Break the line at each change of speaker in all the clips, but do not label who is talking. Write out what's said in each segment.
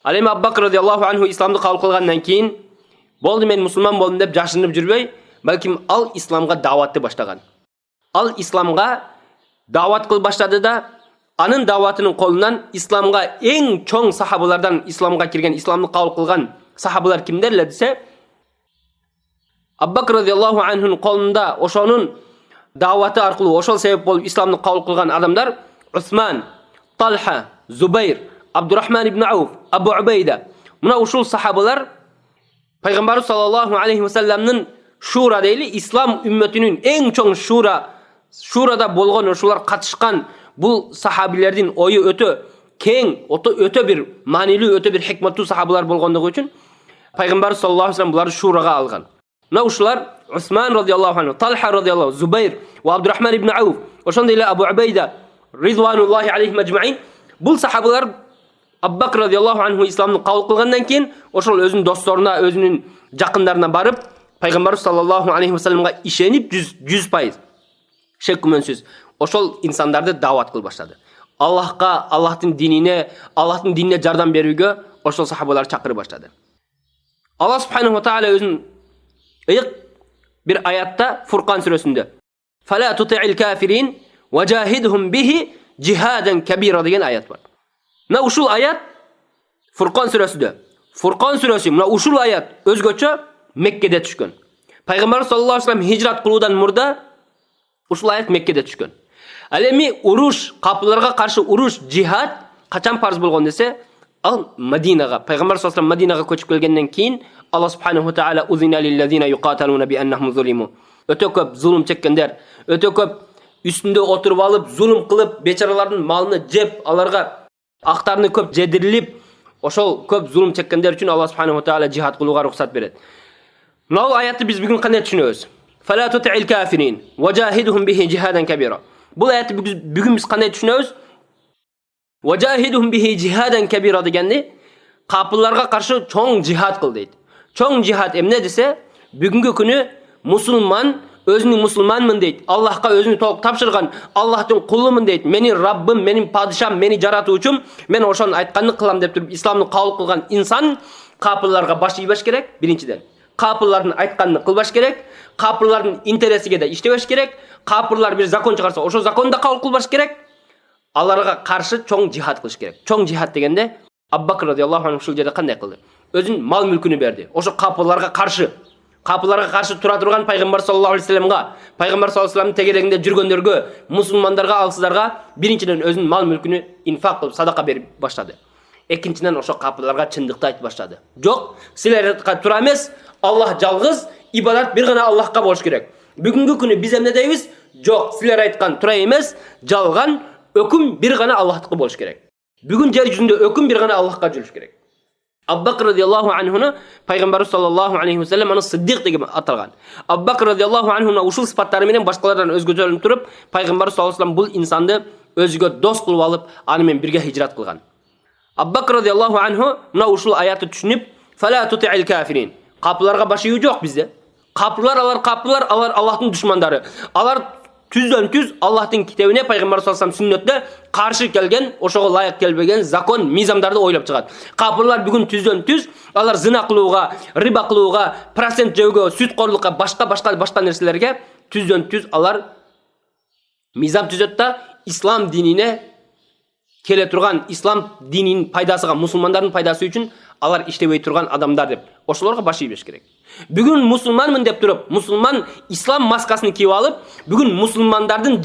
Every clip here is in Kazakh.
Ал эми Абу Бакр радиаллаху анху исламды кабыл кылгандан кийин болду мен мусулман болдум деп жашынып жүрбөй, балким ал исламга даватты баштаган. Ал исламга дават кылып баштады да, анын даватынын колунан исламга эң чоң сахабалардан исламга кирген, исламды кабыл кылган сахабалар кимдер эле десе, Абу Бакр радиаллаху анхунун колунда ошонун даваты аркылуу ошол себеп болуп исламды кабыл кылган адамдар Усман, Талха, Зубайр, Абдурахман ибн Ауф, Абу Убайда. Мына ушул сахабалар Пайгамбарыбыз саллаллаху алейхи ва салламнын шура дейли, ислам үммөтүнүн эң чоң шурада болгон, ошолар катышкан бул сахабилердин ою өтө кең, өтө бир маанилүү, өтө бир хикматтуу сахабалар болгондугу үчүн Пайгамбарыбыз саллаллаху алейхи ва саллам буларды шурага алган. Мына ушулар Усман радиаллаху анху, Талха радиаллаху, Зубайр ва Абдурахман ибн Ауф, ошондой эле Абу Убайда ридвануллахи алейхим аджмаин. Бул сахабалар Абу Бакр радиаллаху анху исламды кабыл кылгандан кийин ошол өзүнүн досторуна, өзүнүн жакындарына барып, Пайгамбарыбыз саллаллаху алейхи ва салламга ишенип 100% шек күмөнсүз ошол инсандарды дават кылып баштады. Аллахка, Аллахтын динине жардам берүүгө ошол сахабалар чакырып баштады. Аллах субханаху ва тааля өзүнүн ыйык бир аятта Фуркан сүрөсүндө "Фала тути'ил кафирин важахидхум бихи джихадан кабира" деген аят бар. Мына ушул аят Фуркан сүрөсүндө. Фуркан сүрөсү мына ушул аят өзгөчө Меккеде түшкөн. Пайгамбар саллаллаху алейхи ва саллам хижрат кылуудан мурда ушул аят Меккеде түшкөн. Ал эми уруш, капыларга каршы уруш, жихад качан парз болгон десе, ал Мадинага, Пайгамбар саллаллаху алейхи ва саллам Мадинага көчүп келгенден кийин Аллах субханаху ва тааля "Узина лиллазина юqataluna bi annahum zulimu" өтө көп зулум чеккендер, өтө көп үстүндө отуруп алып, зулум кылып, бечаралардын малын жеп, аларга актарны көп жедирилип, ошол көп зулум чеккендер үчүн Аллах субханаху ва тааля жихад кылууга рухсат берет. Мына аятты биз бүгүн кандай түшүнөбүз? "Фала тути'ил кафирин важахидхум бихи джихадан кабира". Бул аятты бүгүн биз кандай түшүнөбүз? "Важахидхум бихи джихадан кабира" дегенди капыларга каршы чоң жихад кыл дейт. Чоң жихад эмне десе, бүгүнкү күнү мусулман өзүнүн мусулманмын дейт. Аллахка өзүнү толук тапшырган, Аллахтын кулумун дейт. Менин Раббым, менин падышам, мени жаратуучум, мен ошонун айтканын кылам деп туруп исламды кабыл кылган инсан капыларга баш ийбеш керек, биринчиден. Капырлардын айтканын кылбаш керек, капырлардын интересиге да иштебеш керек, капырлар бир закон чыгарса, ошол законду да кабыл кылбаш керек. Аларга каршы чоң жихад кылыш керек. Чоң жихад дегенде Абу Бакр радиаллаху анху ушул жерде кандай кылды? Өзүнүн мал мүлкүнү берди. Ошо капырларга каршы тура турган Пайгамбар саллаллаху алейхи ва салламга, Пайгамбар саллаллаху алейхи ва салламдын тегерегинде жүргөндөргө, мусулмандарга, алсыздарга биринчиден өзүнүн мал мүлкүнү инфак кылып, садака берип баштады. Экинчиден ошо капырларга чындыкты айтып баштады. Жок, силерге тура эмес, Аллах жалгыз, ибадат бир гана Аллахка болуш керек. Бүгүнкү күнү биз эмне дейбиз? Жок, силер айткан тура эмес, жалган, өкүм бир гана Аллахтыкы болуш керек. Бүгүн жер жүзүндө өкүм бир гана Аллахка жүрүш керек. Абу Бакр радиаллаху анхуну Пайгамбар саллаллаху алейхи ва саллам аны Сиддик деп аталган. Абу Бакр радиаллаху анхуна ушул сыпаттары менен башкалардан өзгөчөлүнүп туруп, Пайгамбар саллаллаху алейхи ва саллам бул инсанды өзүгө дос кылып алып, аны менен бирге хижрат кылган. Абу Бакр радиаллаху анху мына ушул аятты түшүнүп, "Фала тути'ил кафирин". Капыларга баш ийүү жок бизде. Капылар, алар Аллахтын душмандары. Алар түздөн-түз Аллахтын китебине, Пайгамбар саллаллаху алейхи ва саллам сүннөтүнө каршы келген, ошого лайык келбеген закон, мизамдарды ойлоп чыгат. Капырлар бүгүн түздөн-түз алар зына кылууга, риба кылууга, процент жөөгө, сүткорлукка, башка нерселерге түздөн-түз алар мизам түзөт да ислам динине келе турган, ислам дининин пайдасыга, мусулмандардын пайдасы үчүн алар иштебей турган адамдар деп ошолорго баш ийбеш керек. Бүгүн мусулманмын деп туруп, мусулман ислам маскасын кийип алып, бүгүн мусулмандардын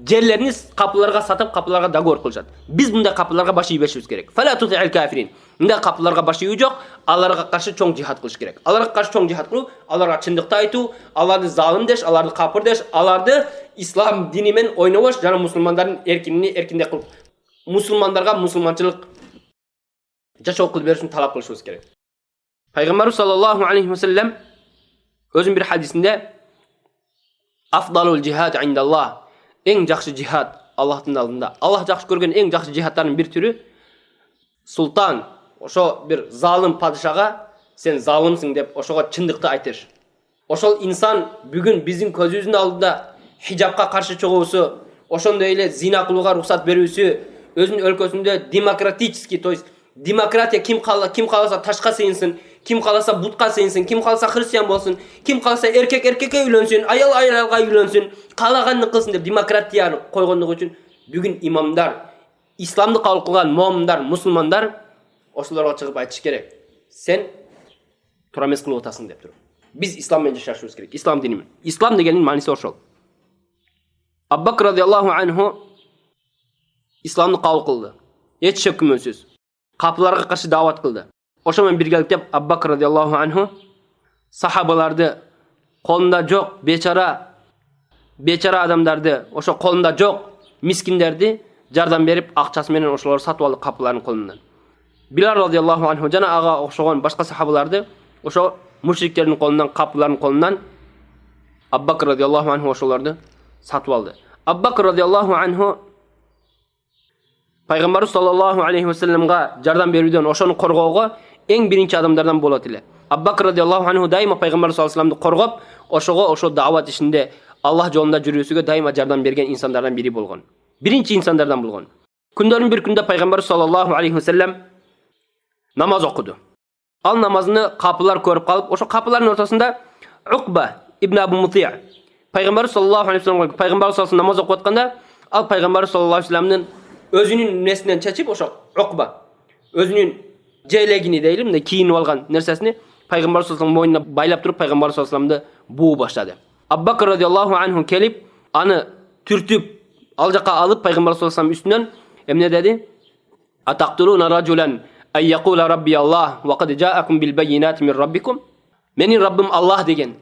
жерлерини капыларга сатып, капыларга договор кылышат. Биз мындай капыларга баш ийбешибиз керек. "Фала тути'ил кафирин". Мындай капыларга баш ийүү жок, аларга каршы чоң жихад кылыш керек. Аларга каршы чоң жихад кылуу, аларга чындыкты айтуу, аларды залым деш, аларды капыр деш, аларды ислам дини менен ойнобош, жана мусулмандардын эркиндей кылып, мусулмандарга мусулманчылык жашоо кылып беришин талап кылышыбыз керек. Пайгамбар саллаллаху алейхи ва саллам өзүнүн бир хадисинде "Афдалул жихад индаллах", эң жакшы жихад Аллахтын алдында. Аллах жакшы көргөн эң жакшы жихадтардын бир түрү султан, ошо бир залым падышага "Сен залымсың" деп ошого чындыкты айтыш. Ошол инсан бүгүн биздин көзүбүздүн алдында хижабка каршы чыгуусу, ошондой эле зина кылууга рухсат берүүсү, өзүнүн өлкөсүндө демократический, то есть Demokratiya kim kalasa taşka sıyınsın, kim kalasa butqa sıyınsın, kim kalasa Hristiyan bolsun, kim kalasa erkekке üylönsün, ayal ayalga üylönsün, kalaganını kılsın dep demokratiyаны койгондугу үчүн бүгүн имамдар, исламды кабыл кылган муаминдар, мусулмандар ошолорго чыгып айтыш керек. Сен туура эмес кылып атасың деп туруп. Биз ислам менен жашашыбыз керек. Ислам дини менен. Ислам дегенин мааниси ошол. Абу Бакр радиаллаху анху исламды кабыл кылды. Эч шек күмөнсүз. Капыларга каршы дават кылды. Ошо менен биргеликтеп Абу Бакр радиаллаху анху сахабаларды колунда жок бечара адамдарды, ошо колунда жок мискиндерди жардам берип, акчасы менен ошолор сатып алды капылардын колунан. Билал радиаллаху анху жана ага окшогон башка сахабаларды ошо мушриктердин колунан, капылардын колунан Абу Бакр радиаллаху анху ошолорду сатып алды. Абу Бакр радиаллаху анху Пайгамбар саллаллаху алейхи ва салламга жардам берүүдөн, ошону коргоого эң биринчи адамдардан болот эле. Абу Бакр радиаллаху анху дайыма Пайгамбар саллаллаху алейхи ва салламды коргоп, ошо дават ишинде Аллах жолунда жүрүүсүгө дайыма жардам берген инсандардан бири болгон. Биринчи инсандардан болгон. Күндөрдүн бир күндө Пайгамбар саллаллаху алейхи ва саллам намаз окуду. Ал намазыны капылар көрүп калып, ошо капылардын ортосунда Уқба ибн Абу Мутия Пайгамбар саллаллаху алейхи ва салламга Пайгамбар саллаллаху алейхи ва саллам намаз окуп атканда, ал Пайгамбар саллаллаху алейхи ва салламдын өзүнүн нерсинен чечип, ошо Уқба өзүнүн желегини дейли, мындай кийинип алган нерсесини Пайгамбар саллаллаху алейхи ва салламдын мойнуна байлап туруп Пайгамбар саллаллаху алейхи ва салламды буу баштады. Абу Бакр радиаллаху анху келип, аны түртүп, ал жака алып Пайгамбар саллаллаху алейхи ва саллам үстүнөн эмне деди? Атактулуна раджулан ай якула рабби Аллах ва кад жаакум бил байинати мин раббикум. Менин Раббим Аллах деген.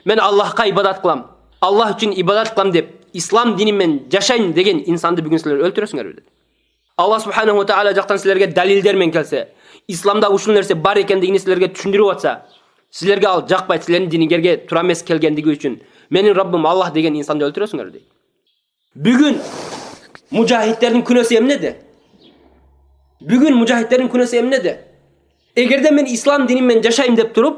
Мен Аллахка ибадат кылам. Аллах үчүн ибадат кылам деп, ислам дини менен жашайм деген инсанды бүгүн силер өлтүрөсүңөр деди. Аллах субханаху ва таала жактан силерге далилдер менен келсе, исламда ушул нерсе бар экендигин силерге түшүндүрүп атса, силерге ал жакпайт, силердин диниңерге туура эмес келгендиги үчүн менин Раббим Аллах деген инсанды өлтүрөсүңөр дейт. Бүгүн мужахидтердин күнөөсү эмнеде? Бүгүн мужахидтердин күнөөсү эмнеде? Эгерде мен ислам дини менен жашайм деп туруп,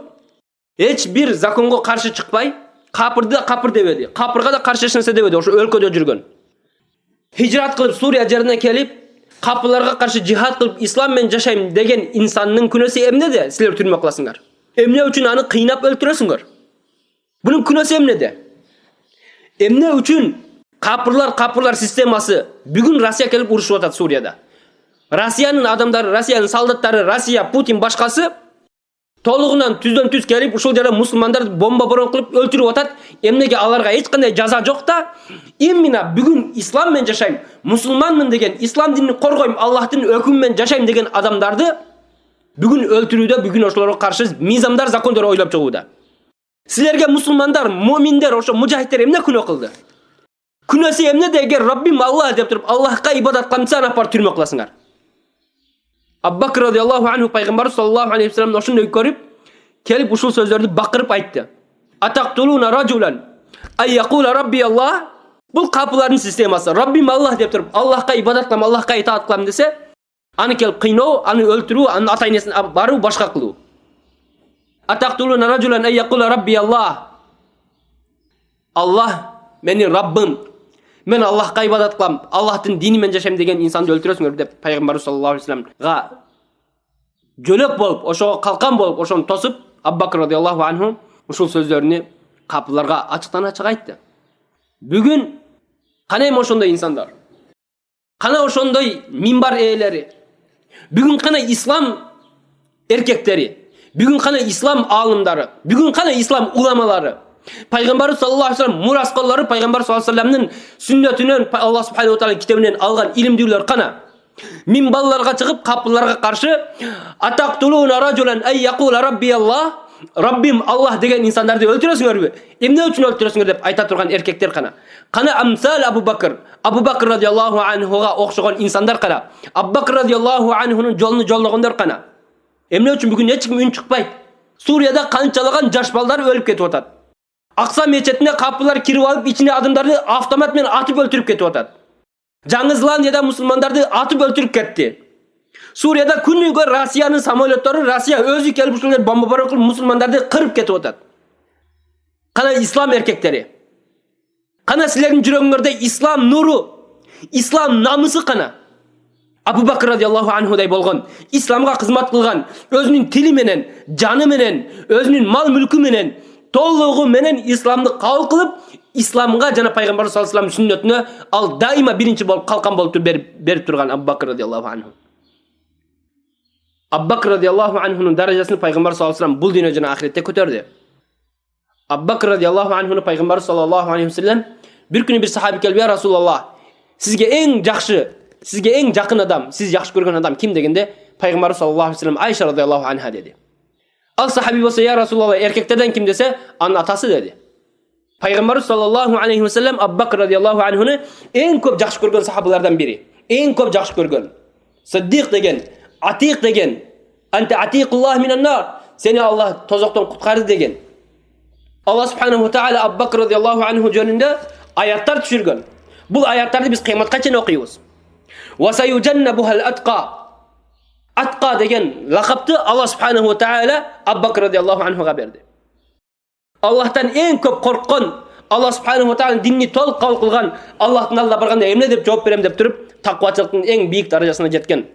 эч бир законго каршы чыкпай, капырды да капыр дебеди. Капырга да каршы эч нерсе дебеди. Ошо өлкөдө жүргөн. Хижрат кылып Сурия жерине келип, капыларга каршы жихад кылып ислам менен жашайм деген инсандын күнөөсү эмнеде? Силер түрмө кыласыңар. Эмне үчүн аны кыйнап өлтүрөсүңөр? Бунун күнөөсү эмнеде? Эмне үчүн капырлар системасы бүгүн Россия келип урушуп атат Сурияда. Россиянын адамдары, Россиянын солдаттары, Россия, Путин башкасы толугунан түздөн түз келип ушул жерде мусулмандарды бомба борон кылып өлтүрүп атат. Эмнеге аларга эч кандай жаза жок да? Именно бүгүн ислам менен жашайм, мусулманмын деген, ислам динин коргойм, Аллахтын өкүмү менен жашайм деген адамдарды бүгүн өлтүрүүдө, бүгүн ошолорго каршы мыйзамдар, закондор ойлоп чыгууда. Силерге мусулмандар, муъминдер, ошо мужахидтер эмне күнөө кылды? Күнөөсү эмнеде? Эгер Раббим Аллах деп туруп Аллахка ибадат кылам десе, аны апарып түрмө кыласыңар. Абу Бакр радиаллаху анху Пайгамбар саллаллаху алейхи ва саллам ошондой көрүп, келип ушул сөздөрдү бакырып айтты. Атактулуна раджулан ай якула рабби Аллах. Бул капылардын системасы. Раббим Аллах деп туруп Аллахка ибадат кылам, Аллахка итаат кылам десе, аны келип кыйноо, аны өлтүрүү, аны ата-энесин баруу, башка кылуу. Атактулуна раджулан ай якула рабби Аллах. Аллах менин Раббым. Мен Аллахка ибадат кылам, Аллахтын дини менен жашайм деген инсанды өлтүрөсүңөр деп Пайгамбар саллаллаху алейхи ва салламга жөлөк болуп, ошого калкан болуп, ошону тосуп, Абу Бакр радиаллаху анху ушул сөздөрүнү капыларга ачыктан ачык айтты. Бүгүн кана эми ошондой инсандар? Кана ошондой минбар ээлери? Бүгүн кана ислам эркектери? Бүгүн кана ислам аалымдары? Бүгүн кана ислам уламалары? Пайгамбар саллаллаху алейхи ва саллам мураскалары, Пайгамбар саллаллаху алейхи ва салламдын сүннөтүнөн, Аллах субханаху ва таала китебинен алган илимдүүлөр кана? Минбалларга чыгып капыларга каршы атактулуна раджулан ай якула рабби Аллах, Раббим Аллах деген инсандарды өлтүрөсүңөрбү? Эмне үчүн өлтүрөсүңөр деп айта турган эркектер кана? Кана амсал Абу Бакр радиаллаху анхуга окшогон инсандар кана? Абу Бакр радиаллаху анхунун жолуну жолдогондор кана? Эмне үчүн бүгүн эч ким үн чыкпайт? Сурияда канчалаган жаш балдар өлүп кетип атат. Акса мечетине капылар кирип алып, ичине адамдарды автомат менен атып өлтүрүп кетип атат. Жаңы Зеландияда мусулмандарды атып өлтүрүп кетти. Сурияда күнүгө Россиянын самолеттору, Россия өзү келип ушул жерде бомба барып мусулмандарды кырып кетип атат. Кана ислам эркектери? Кана силердин жүрөгүңөрдө ислам нуру, ислам намысы кана? Abu Bakr radıyallahu anhuday bolgon, İslamga hizmet kılgan, özünün tili menen, canı menen, özünün mal mülkü menen, tolluğu menen İslamды kabul kılıp, İslamga jana Peygamber sallallahu aleyhi ve sellem sünnetine al daima birinci bolup kalkan bolup berip turgan Abu Bakr radıyallahu anhu. Abu Bakr radıyallahu anhu'nun derecesini Peygamber sallallahu aleyhi ve sellem bul dünya jana ahirette kötürdü. Abu Bakr radıyallahu anhu'nu Peygamber sallallahu aleyhi ve sellem bir günü bir sahabi kelip, "Ya Rasulullah, sizge eng jakşı, sizge eng jakın adam, siz jakşı görgen adam kim?" degende Peygamber sallallahu aleyhi ve sellem Ayşe radıyallahu anha dedi. Al sahabi bolsa, "Ya Rasulullah, erkeklerden kim?" dese, "Anın atası" dedi. Peygamber sallallahu aleyhi ve sellem Abu Bakr radıyallahu anhu'nu eng köp jakşı görgen sahabalardan biri. Eng köp jakşı görgen. Siddiq degen, Atiq degen, "Ente atiqullah minen nar." Seni Allah tozoktan kutkardı degen. Allah subhanahu wa ta'ala Abu Bakr radıyallahu anhu jönünde ayatlar düşürgen. Bu ayatları biz kıyametga çen okuyuz. "Ve sayujannabuhal atqa." Atqa degen lakaptı Allah subhanahu wa ta'ala Abu Bakr radıyallahu anhu'ga berdi. Allah'tan en köp korkkan, Allah subhanahu wa ta'ala dinni toluk kabul kılgan, Allah'tan Allah barganda emne dep cevap berem dep turup takvaçılıktın en büyük derecesine jetken.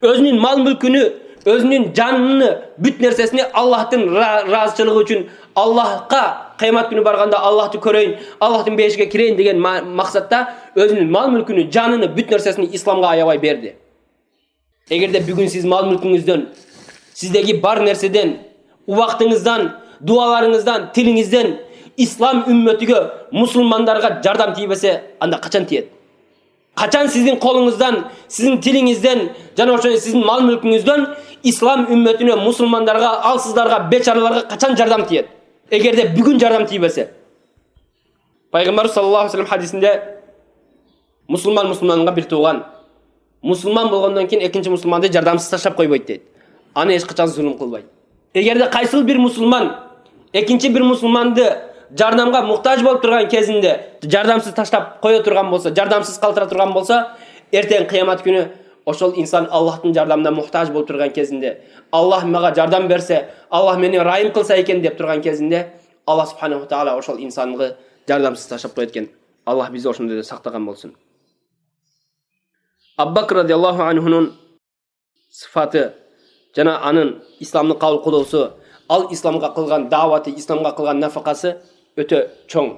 Özünün mal mülkünü, özünün canını, büt nersesini Allah'tan razıçılığı için Allah'a kıyamet günü barganda Allah'ты köreyin, Allah'tan beşiğe kireyin degen maksatta özünün mal mülkünü, canını, büt nersesini İslamga ayabay berdi. Eğer de bugün siz mal mülkünüzden, sizdeki bar nerseden, uvaktınızdan, dualarınızdan, tilinizden İslam ümmetiga, musulmanlarga jardam tiyibese, anda kaçan tiyet? Kaçan sizin kolunuzdan, sizin tilinizden, jana oşo sizin mal mülkünüzden İslam ümmetine, musulmanlarga, alsızlarga, beçaralarga kaçan jardam tiyet? Eğer de bugün jardam tiyibese. Peygamber sallallahu aleyhi ve sellem hadisinde musulmanга bir tuğan. Musulman bolgondan keyin ekinci musulmanды jardamsız taşlap koyboyt deydi. Ana hiç kaçan zulüm kılbayt. Eğer de kaysıl bir musulman ekinci bir musulmanды jardamga muhtaç bolup turgan kezinde jardamsız taşlap koya turgan bolsa, jardamsız kaltıra turgan bolsa, erten kıyamet günü oşol insan Allah'ın jardamına muhtaç bolup turgan kezinde, Allah maga jardam berse, Allah meni rahim kılsa eken dep turgan kezinde, Allah subhanahu wa ta'ala oşol insanlığı jardamsız taşlap koyatken. Allah bizi oşunda da saktagan bolsun. Abu Bakr radıyallahu anhu'nun sıfatı, jana anın İslamны kabul kılууsu, al İslamga kılgan davatı, İslamga kılgan nafakası öte çoğ.